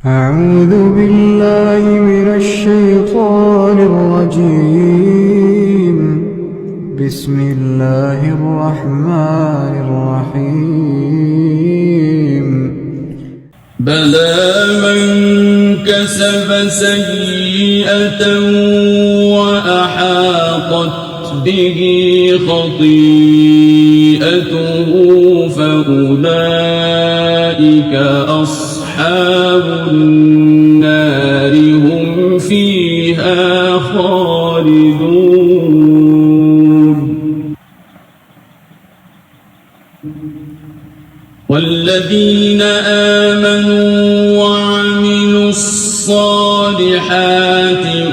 أعوذ بالله من الشيطان الرجيم. بسم الله الرحمن الرحيم. بلى من كسب سيئة وأحاطت به خطيئته فأولئك أصحاب النار هم فيها خالدون. والذين آمنوا وعملوا الصالحات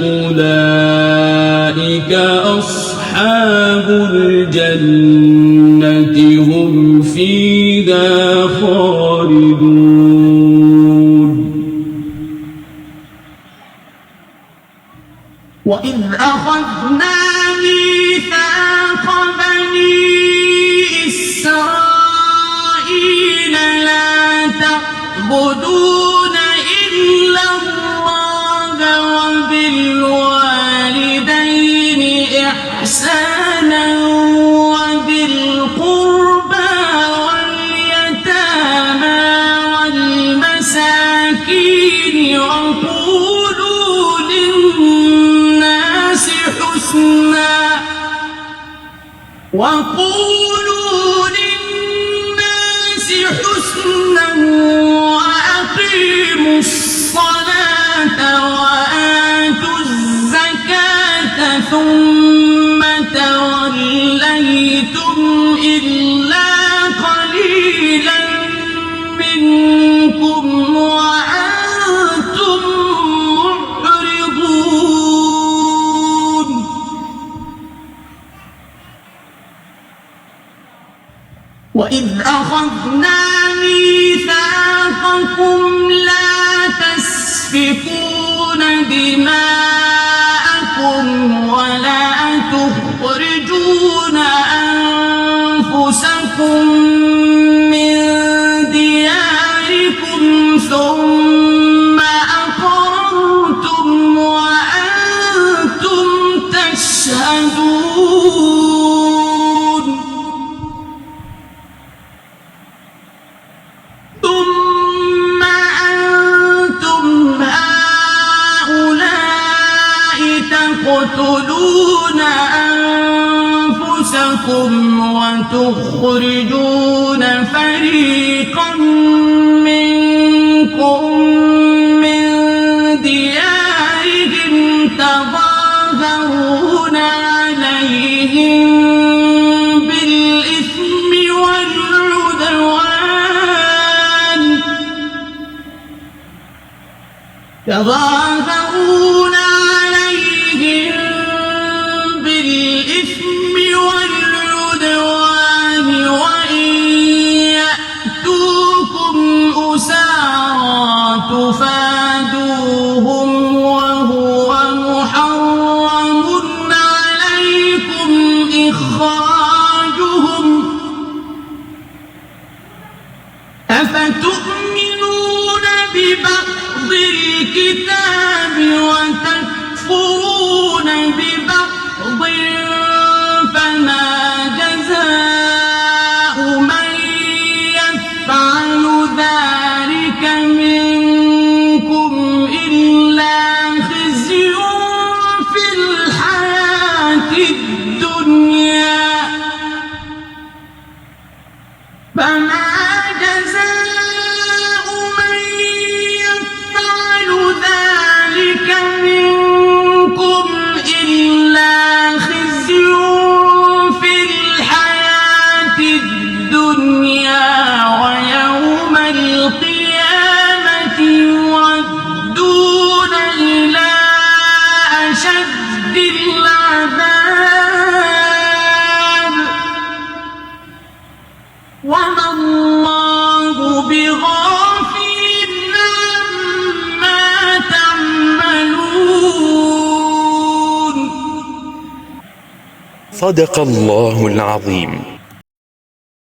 أولئك أصحاب الجنة هم فيها خالدون. وإذ أخذنا ميثاق بني إسرائيل لا تعبدون إلا الله وبالوالدين إحسانا وذي القربى واليتامى والمساكين وقولوا للناس حسنا وأقيموا الصلاة وآتوا الزكاة ثم توليتم إلا قليلا منكم وأنتم معرضون. وإذ أخذنا ميثاقكم لا تسفكون دماءكم ولا تخرجون أنفسكم من دياركم ثم أقررتم وأنتم تشهدون. ثم أنتم هؤلاء تقتلون أنفسكم وتخرجون فريقا منكم من ديارهم تظاهرون عليهم بالإثم والعدوان وإن يأتوكم أسارى تفادوهم وهو محرم عليكم إخراجهم أفتؤمنون ببعض الكتاب وتكفرون ببعض فما جزاء من يفعل ذلك منكم إلا خزي في الحياة الدنيا فما جزاء من يفعل ذلك منكم إلا خزي في الحياة الدنيا ويوم القيامة يردون إلى أشد العذاب وما الله بغافل عما تعملون. صدق الله العظيم.